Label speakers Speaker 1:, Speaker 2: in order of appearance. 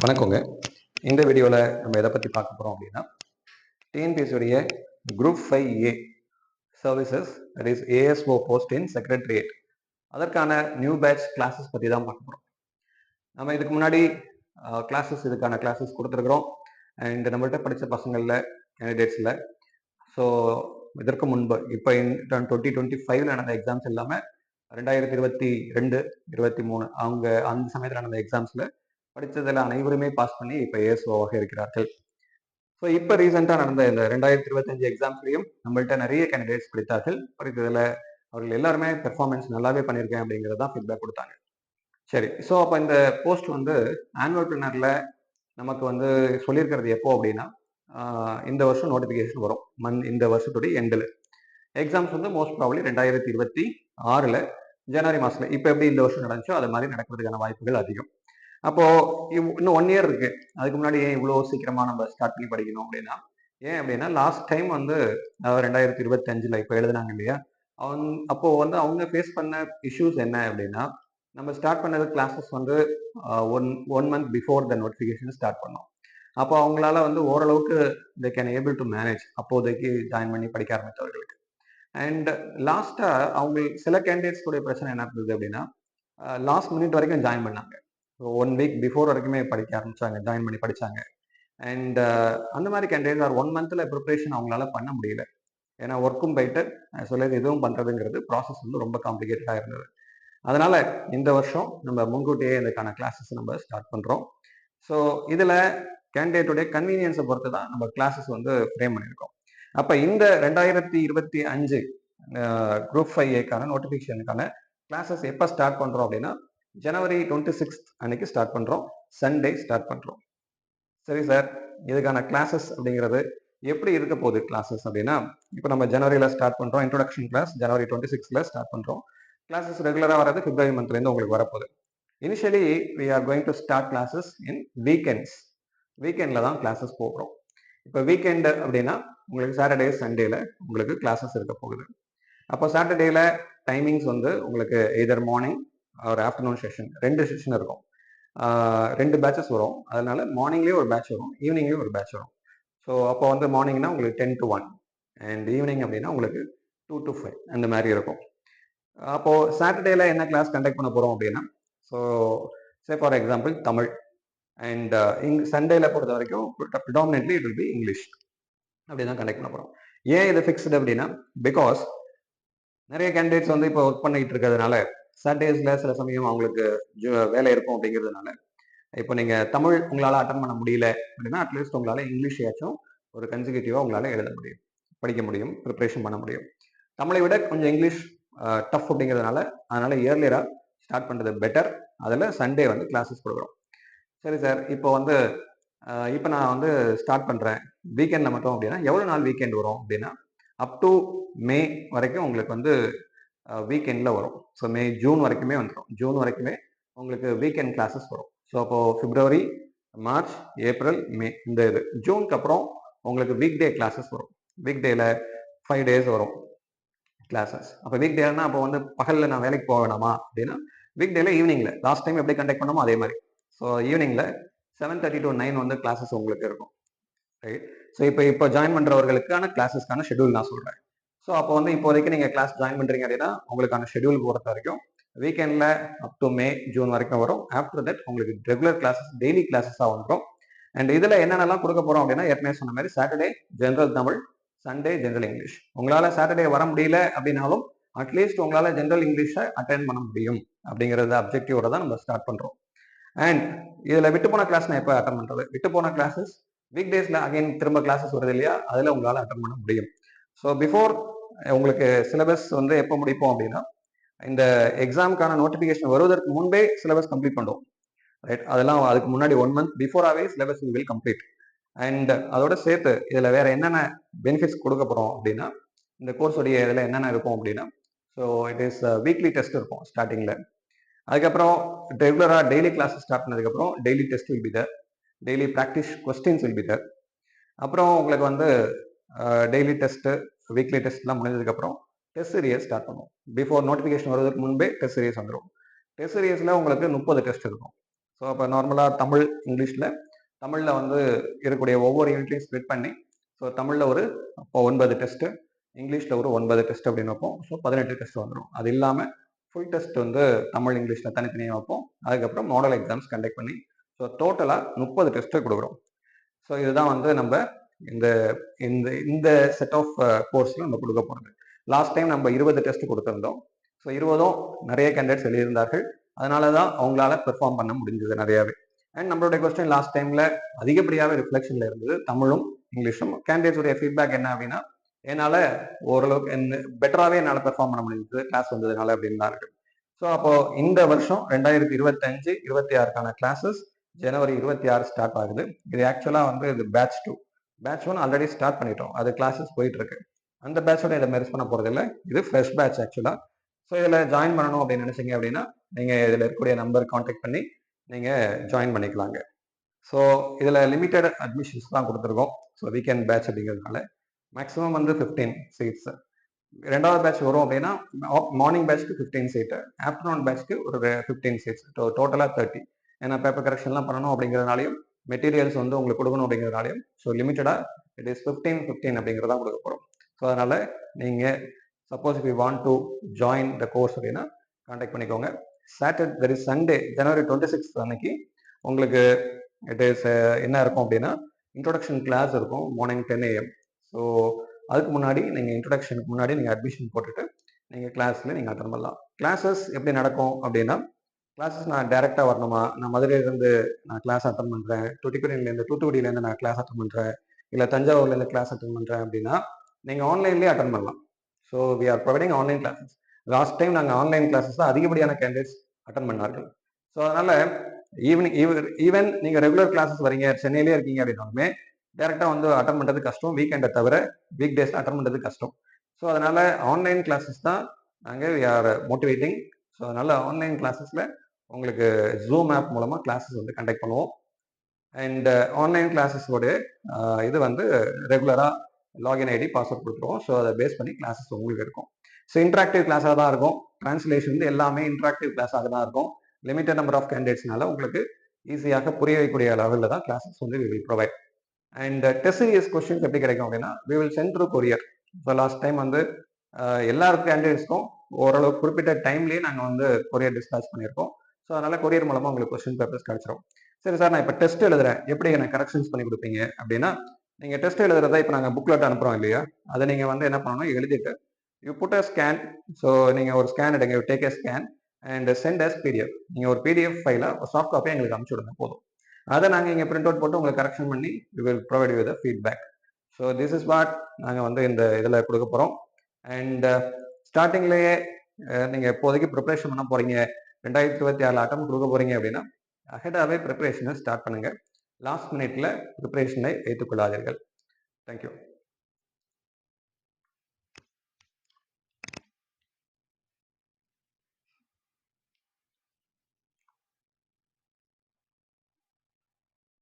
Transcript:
Speaker 1: வணக்கங்க. இந்த வீடியோவில் நம்ம எதை பற்றி பார்க்க போகிறோம் அப்படின்னா டிஎன்பிஎஸ்சியுடைய group 5A services that is ASO post in secretariat அதற்கான நியூ பேட்ச் கிளாஸஸ் பற்றி தான் பார்க்க போகிறோம். நம்ம இதுக்கு முன்னாடி இதுக்கான கிளாஸஸ் கொடுத்துருக்குறோம். அண்ட் நம்மள்கிட்ட படித்த பசங்களில் கேண்டிடேட்ஸில் ஸோ இதற்கு முன்பு இப்போ 2025 நடந்த எக்ஸாம்ஸ் இல்லாமல் 2022, 23 அவங்க அந்த சமயத்தில் நடந்த எக்ஸாம்ஸில் படித்ததில் அனைவருமே பாஸ் பண்ணி இப்போ ஏஎஸ்ஓவாக இருக்கிறார்கள். ஸோ இப்போ ரீசெண்டாக நடந்த இந்த 2025 எக்ஸாம்ஸ்லையும் நம்மள்கிட்ட நிறைய கேண்டிடேட்ஸ் படித்தார்கள். படித்ததில் அவர்கள் எல்லாருமே பெர்ஃபார்மன்ஸ் நல்லாவே பண்ணியிருக்கேன் அப்படிங்கிறது தான் ஃபீட்பேக் கொடுத்தாங்க. சரி, ஸோ அப்போ இந்த போஸ்ட் வந்து ஆனுவல் பிளானரில் நமக்கு வந்து சொல்லியிருக்கிறது எப்போ அப்படின்னா இந்த வருஷம் நோட்டிஃபிகேஷன் வரும். இந்த வருஷத்துடைய எண்டில் எக்ஸாம்ஸ் வந்து மோஸ்ட் ப்ராபப்லி 2026 ஜனவரி மாதத்தில் இப்போ எப்படி இந்த வருஷம் நடந்துச்சோ அது மாதிரி நடக்கிறதுக்கான வாய்ப்புகள் அதிகம். அப்போ இன்னும் 1 இயர் இருக்கு. அதுக்கு முன்னாடி ஏன் இவ்வளோ சீக்கிரமா நம்ம ஸ்டார்ட் பண்ணி படிக்கணும் அப்படின்னா, ஏன் அப்படின்னா லாஸ்ட் டைம் வந்து 2025 இப்போ எழுதுனாங்க இல்லையா, அப்போ வந்து அவங்க ஃபேஸ் பண்ண இஷ்யூஸ் என்ன அப்படின்னா, நம்ம ஸ்டார்ட் பண்ணது கிளாஸஸ் வந்து one month before the notification start பண்ணோம். அப்போ அவங்களால வந்து ஓரளவுக்கு they can able to manage அப்போதைக்கு ஜாயின் பண்ணி படிக்க ஆரம்பித்தவர்களுக்கு. அண்ட் லாஸ்டா அவங்க சில கேண்டிடேட்ஸோடைய பிரச்சனை என்ன இருந்தது அப்படின்னா, லாஸ்ட் மினிட் வரைக்கும் ஜாயின் பண்ணாங்க. 1 வீக் பிஃபோர் வரைக்குமே படிக்க ஆரம்பிச்சாங்க, ஜாயின் பண்ணி படிச்சாங்க. அண்ட் அந்த மாதிரி கேண்டிடேட் 1 மந்த்ல ப்ரிப்பரேஷன் அவங்களால பண்ண முடியல. ஏன்னா ஒர்க்கும் போயிட்டு சொல்லியது எதுவும் பண்றதுங்கிறது ப்ராசஸ் வந்து ரொம்ப காம்ப்ளிகேட்டடா இருந்தது. அதனால இந்த வருஷம் நம்ம முன்கூட்டியே இதுக்கான கிளாஸஸ் நம்ம ஸ்டார்ட் பண்றோம். ஸோ இதுல கேண்டிடேட்டுடைய கன்வீனியன்ஸை பொறுத்து தான் நம்ம கிளாஸஸ் வந்து ஃப்ரேம் பண்ணியிருக்கோம். அப்ப இந்த 2025 குரூப் 5ஏக்கான நோட்டிஃபிகேஷனுக்கான கிளாஸஸ் எப்போ ஸ்டார்ட் பண்றோம் அப்படின்னா ஜனவரி 26 அன்னைக்கு ஸ்டார்ட் பண்றோம். சண்டே ஸ்டார்ட் பண்றோம். சரி சார், இதுக்கான கிளாஸஸ் அப்படிங்கிறது எப்படி இருக்க போகுது கிளாஸஸ் அப்படின்னா, இப்போ நம்ம ஜனவரியில ஸ்டார்ட் பண்றோம். இன்ட்ரோடக்ஷன் கிளாஸ் ஜனவரி 26 ஸ்டார்ட் பண்றோம். கிளாஸஸ் ரெகுலரா வர்றது பிப்ரவரி மந்த்லேருந்து உங்களுக்கு வரப்போகுது. Initially we are going to start classes in weekends. வீக்கெண்ட்ல தான் கிளாஸஸ் போகிறோம். இப்போ வீக்கெண்ட் அப்படின்னா உங்களுக்கு சாட்டர்டே சண்டேல உங்களுக்கு கிளாஸஸ் இருக்க போகுது. அப்போ சாட்டர்டேல டைமிங்ஸ் வந்து உங்களுக்கு எய்தர் மார்னிங் ஒரு ஆஃப்டர்நூன் செஷன் 2 செஷன் இருக்கும். 2 பேட்சஸ் வரும். அதனால மார்னிங்லேயே ஒரு பேட்ச் வரும், ஈவினிங்லேயும் ஒரு பேட்ச் வரும். ஸோ அப்போ வந்து மார்னிங்னா உங்களுக்கு 10 to 1 அண்ட் ஈவினிங் அப்படின்னா உங்களுக்கு 2 to 5 அந்த மாதிரி இருக்கும். அப்போ சாட்டர்டேல என்ன கிளாஸ் கண்டக்ட் பண்ண போறோம் அப்படின்னா, so say for example Tamil and சண்டேல பொறுத்த வரைக்கும் predominantly it will be English அப்படி தான் கண்டக்ட் பண்ண போறோம். ஏன் இது ஃபிக்ஸ்டு அப்படின்னா, பிகாஸ் நிறைய கேண்டிடேட்ஸ் வந்து இப்போ ஒர்க் பண்ணிட்டு இருக்கிறதுனால சாட்டர்டேஸ்ல சில சமயம் அவங்களுக்கு வேலை இருக்கும் அப்படிங்கிறதுனால இப்போ நீங்க தமிழ் உங்களால அட்டன் பண்ண முடியல அப்படின்னா அட்லீஸ்ட் உங்களால இங்கிலீஷையாச்சும் ஒரு கன்சிக்யூட்டிவா உங்களால எழுத முடியும், படிக்க முடியும், ப்ரிப்பரேஷன் பண்ண முடியும். தமிழை விட கொஞ்சம் இங்கிலீஷ் டஃப் அப்படிங்கிறதுனால அதனால இயர்லியரா ஸ்டார்ட் பண்றது பெட்டர். அதில் சண்டே வந்து கிளாஸஸ் கொடுக்குறோம். சரி சார், இப்போ வந்து இப்போ நான் வந்து ஸ்டார்ட் பண்றேன் வீக்கெண்ட்ல மட்டும் அப்படின்னா எவ்வளோ நாள் வீக்கெண்ட் வரும் அப்படின்னா அப் டு மே வரைக்கும் உங்களுக்கு வந்து வீக்கெண்டில் வரும். ஸோ மே ஜூன் வரைக்குமே வந்துடும். ஜூன் வரைக்குமே உங்களுக்கு வீக்கெண்ட் கிளாஸஸ் வரும். ஸோ அப்போ பிப்ரவரி, மார்ச், ஏப்ரல், மே இந்த இது ஜூனுக்கு அப்புறம் உங்களுக்கு வீக் டே கிளாஸஸ் வரும். வீக் டேல 5 days வரும் கிளாஸஸ். அப்போ வீக் டேனா அப்போ வந்து பகலில் நான் வேலைக்கு போக வேணாமா அப்படின்னா வீக் டேல ஈவினிங்ல லாஸ்ட் டைம் எப்படி கண்டக்ட் பண்ணோமோ அதே மாதிரி. ஸோ ஈவினிங்ல 7:30 to 9 வந்து கிளாஸஸ் உங்களுக்கு இருக்கும். ரைட். ஸோ இப்போ ஜாயின் பண்றவர்களுக்கான கிளாஸஸ்க்கான ஷெடியூல் நான் சொல்றேன். ஸோ அப்போ வந்து இப்போதைக்கு நீங்க கிளாஸ் ஜாயின் பண்றீங்க அப்படின்னா உங்களுக்கான ஷெடியூல் பொறுத்த வரைக்கும் வீக்கெண்ட்ல அப் டு மே ஜூன் வரைக்கும் வரும். ஆஃப்டர் தட் உங்களுக்கு ரெகுலர் கிளாஸஸ் டெய்லி கிளாஸஸா வந்துடும். அண்ட் இதுல என்னென்னலாம் கொடுக்க போறோம் அப்படின்னா ஏற்கனவே சொன்ன மாதிரி Saturday general Tamil, Sunday general English. உங்களால சாட்டர்டே வர முடியல அப்படின்னாலும் அட்லீஸ்ட் உங்களால ஜென்ரல் இங்கிலீஷை அட்டென்ட் பண்ண முடியும் அப்படிங்கறது அப்ஜெக்டிவோட தான் நம்ம ஸ்டார்ட் பண்றோம். அண்ட் இதுல விட்டு போன கிளாஸ் நான் எப்போ அட்டன் பண்றது? விட்டு போன கிளாஸஸ் வீக் டேஸ்ல அகைன் திரும்ப கிளாஸஸ் வருது இல்லையா, அதுல உங்களால அட்டன் பண்ண முடியும். ஸோ பிஃபோர் உங்களுக்கு சிலபஸ் வந்து எப்போ முடிப்போம் அப்படின்னா இந்த எக்ஸாமுக்கான நோட்டிபிகேஷன் வருவதற்கு முன்பே சிலபஸ் கம்ப்ளீட் பண்ணுவோம். ரைட். அதெல்லாம் அதுக்கு முன்னாடி 1 month பிஃபோராகவே சிலபஸ் வில் கம்ப்ளீட். அண்ட் அதோட சேர்த்து இதுல வேற என்னென்ன பெனிஃபிட்ஸ் கொடுக்க போறோம் அப்படின்னா இந்த கோர்ஸோடைய இதில் என்னென்ன இருக்கும் அப்படின்னா, so it is weekly test இருக்கும் ஸ்டார்டிங்ல. அதுக்கப்புறம் ரெகுலராக டெய்லி கிளாஸ் ஸ்டார்ட் பண்ணதுக்கப்புறம் daily test will be there, daily practice questions will be there. அப்புறம் உங்களுக்கு வந்து டெய்லி டெஸ்ட்டு, வீக்லி டெஸ்ட்லாம் முடிஞ்சதுக்கப்புறம் டெஸ்ட் சீரியஸ் ஸ்டார்ட் பண்ணுவோம். பிஃபோர் நோட்டிஃபிகேஷன் வருவதற்கு முன்பே டெஸ்ட் சீரியஸ் வந்துடும். டெஸ்ட் சீரியஸில் உங்களுக்கு 30 டெஸ்ட் இருக்கும். ஸோ அப்போ நார்மலாக தமிழ் இங்கிலீஷில் தமிழில் வந்து இருக்கக்கூடிய ஒவ்வொரு யூனிட்லையும் ஸ்ப்ளிட் பண்ணி ஸோ தமிழில் ஒரு இப்போ 9 டெஸ்ட்டு, இங்கிலீஷில் ஒரு 9 டெஸ்ட் அப்படின்னு வைப்போம். ஸோ 18 டெஸ்ட் வந்துடும். அது இல்லாமல் ஃபுல் டெஸ்ட் வந்து தமிழ் இங்கிலீஷில் தனித்தனியாக வைப்போம். அதுக்கப்புறம் மாடல் எக்ஸாம்ஸ் கண்டக்ட் பண்ணி ஸோ டோட்டலாக 30 டெஸ்ட்டு கொடுக்குறோம். ஸோ இதுதான் வந்து நம்ம இந்த இந்த இந்த செட் ஆஃப் கோர்ஸில் நம்ம கொடுக்க போகிறது. லாஸ்ட் டைம் நம்ம 20 டெஸ்ட் கொடுத்துருந்தோம். ஸோ 20ம் நிறைய கேண்டிடேட்ஸ் எழுதியிருந்தார்கள். அதனால தான் அவங்களால பெர்ஃபார்ம் பண்ண முடிஞ்சது நிறையாவே. அண்ட் நம்மளுடைய கொஸ்டின் லாஸ்ட் டைம்ல அதிகப்படியாகவே ரிஃப்ளெக்ஷன்ல இருந்தது தமிழும் இங்கிலீஷும். கேண்டிடேட்ஸுடைய ஃபீட்பேக் என்ன அப்படின்னா, என்னால் ஓரளவுக்கு பெட்டராகவே என்னால் பெர்ஃபார்ம் பண்ண முடிஞ்சது கிளாஸ் வந்ததுனால அப்படின்னாரு. ஸோ அப்போ இந்த வருஷம் 2025, 26க்கான கிளாஸஸ் ஜனவரி 26 ஸ்டார்ட் ஆகுது. இது ஆக்சுவலா வந்து இது பேட்ச் 2. பேட்ச் 1 ஆல்ரெடி ஸ்டார்ட் பண்ணிட்டோம். அது கிளாஸஸ் போயிட்டு இருக்கு. அந்த பேட்சோட இதை மெர்ஜ் பண்ண போறது இல்லை. இது ஃப்ரெஷ் பேட்ச் ஆக்சுவலா. ஸோ இதில் ஜாயின் பண்ணணும் அப்படின்னு நினைச்சீங்க அப்படின்னா நீங்க இதில் இருக்கக்கூடிய நம்பர் கான்டாக்ட் பண்ணி நீங்க ஜாயின் பண்ணிக்கலாங்க. ஸோ இதில் லிமிட்டட் அட்மிஷன்ஸ் தான் கொடுத்துருக்கோம். ஸோ வீக்கெண்ட் பேட்ச் அப்படிங்கிறதுனால மேக்ஸிமம் வந்து 15 சீட்ஸ். ரெண்டாவது பேட்ச் வரும் அப்படின்னா மார்னிங் பேட்ச்க்கு 15 சீட்டு, ஆஃப்டர்நூன் பேட்ச்க்கு ஒரு 15 சீட்ஸ், டோட்டலாக 30. ஏன்னா பேப்பர் கரெக்ஷன்லாம் பண்ணணும் அப்படிங்கிறதுனாலையும் மெட்டீரியல்ஸ் வந்து உங்களுக்கு கொடுக்கணும் அப்படிங்கிறதுனாலையும் ஸோ லிமிட்டடாக இட் இஸ் 15 அப்படிங்கிறதா கொடுக்க போகிறோம். ஸோ அதனால நீங்கள் suppose if you want to join the course அப்படின்னா கான்டாக்ட் பண்ணிக்கோங்க. சாட்டர்டே தட் இஸ் சண்டே ஜனவரி 26 அன்னைக்கு உங்களுக்கு இட் இஸ் என்ன இருக்கும் அப்படின்னா இன்ட்ரோடக்ஷன் கிளாஸ் இருக்கும் மார்னிங் 10 AM. ஸோ அதுக்கு முன்னாடி நீங்கள் இன்ட்ரொடக்ஷனுக்கு முன்னாடி நீங்கள் அட்மிஷன் போட்டுட்டு நீங்கள் கிளாஸில் நீங்கள் அட்டன் பண்ணலாம். கிளாஸஸ் எப்படி நடக்கும் அப்படின்னா, கிளாஸஸ் நான் டைரெக்டாக வரணுமா, நான் மதுரையிலேருந்து நான் கிளாஸ் அட்டன் பண்ணுறேன், துடிக்குடியிலேருந்து தூத்துக்குடியிலேருந்து நான் கிளாஸ் அட்டன் பண்ணுறேன், இல்லை தஞ்சாவூர்லேருந்து கிளாஸ் அட்டன் பண்ணுறேன் அப்படின்னா நீங்கள் ஆன்லைன்லேயே அட்டன் பண்ணலாம். So we are providing online classes. Last time நாங்கள் ஆன்லைன் கிளாஸஸ் தான் அதிகப்படியான கேண்டிடேட்ஸ் அட்டன் பண்ணார்கள். ஸோ அதனால் ஈவன் நீங்கள் ரெகுலர் கிளாஸஸ் வரீங்க, சென்னையிலே இருக்கீங்க அப்படின்னாலுமே டேரெக்டாக வந்து அட்டன் பண்ணுறது கஷ்டம். வீக்கெண்டை தவிர வீக் டேஸ் அட்டன் பண்ணுறது கஷ்டம். ஸோ அதனால ஆன்லைன் கிளாஸஸ் தான் நாங்கள் வி ஆர் மோட்டிவேட்டிங். ஸோ அதனால ஆன்லைன் கிளாஸஸில் உங்களுக்கு ஜூம் ஆப் மூலமாக கிளாஸஸ் வந்து கண்டக்ட் பண்ணுவோம். அண்ட் ஆன்லைன் கிளாஸஸோட இது வந்து ரெகுலராக லாகின் ஐடி பாஸ்வேர்ட் கொடுத்துருவோம். ஸோ அதை பேஸ் பண்ணி கிளாஸஸ் உங்களுக்கு இருக்கும். ஸோ இன்ட்ராக்டிவ் கிளாஸாக தான் இருக்கும். டிரான்ஸ்லேஷன் வந்து எல்லாமே இன்ட்ராக்டிவ் கிளாஸாக தான் இருக்கும். லிமிட்டட் நம்பர் ஆஃப் கேண்டிடேட்ஸ்னால உங்களுக்கு ஈஸியாக புரிய வைக்கக்கூடிய லெவலில் தான் கிளாஸஸ் வந்து we will provide. And test series questions எப்படி கிடைக்கும் அப்படின்னா we will send through courier. So last time வந்து எல்லா கேண்டிடேட்ஸ்க்கும் ஓரளவு குறிப்பிட்ட டைம்லேயே நாங்கள் வந்து கொரியர் டிஸ்பேச் பண்ணியிருக்கோம். ஸோ அதனால கொரியர் மூலமாக உங்களுக்கு கொஸ்டின் பேப்பர்ஸ் கிடைச்சிரும். சரி சார், நான் இப்போ டெஸ்ட் எழுதுறேன், எப்படி எனக்கு கரெக்ஷன்ஸ் பண்ணி கொடுப்பீங்க அப்படின்னா, நீங்கள் டெஸ்ட் எழுதுறதா இப்போ நாங்கள் புக்லெட் அனுப்புகிறோம் இல்லையா, அதை நீங்கள் வந்து என்ன பண்ணணும், எழுதிட்டு you put a scan. So நீங்கள் ஒரு ஸ்கேன் எடுங்க, you take a scan and send as PDF. நீங்கள் ஒரு PDF ஃபைலை சாஃப்ட் காப்பியாக எங்களுக்கு அனுப்பிச்சு விடுங்க போதும். அதை நாங்கள் இங்கே பிரிண்ட் அவுட் போட்டு உங்களுக்கு கரெக்ஷன் பண்ணி we will provide you the feedback. So this is what நாங்கள் வந்து இந்த இதில் கொடுக்க போகிறோம். அண்ட் ஸ்டார்டிங்லேயே நீங்கள் இப்போதைக்கு ப்ரிப்பரேஷன் பண்ண போகிறீங்க, 2026 அட்டம் கொடுக்க போகிறீங்க அப்படின்னா அஹெடாகவே ப்ரிப்பரேஷனை ஸ்டார்ட் பண்ணுங்கள். லாஸ்ட் மினிட்ல ப்ரிப்பரேஷனை ஏற்றுக்கொள்ளாதீர்கள். தேங்க்யூ.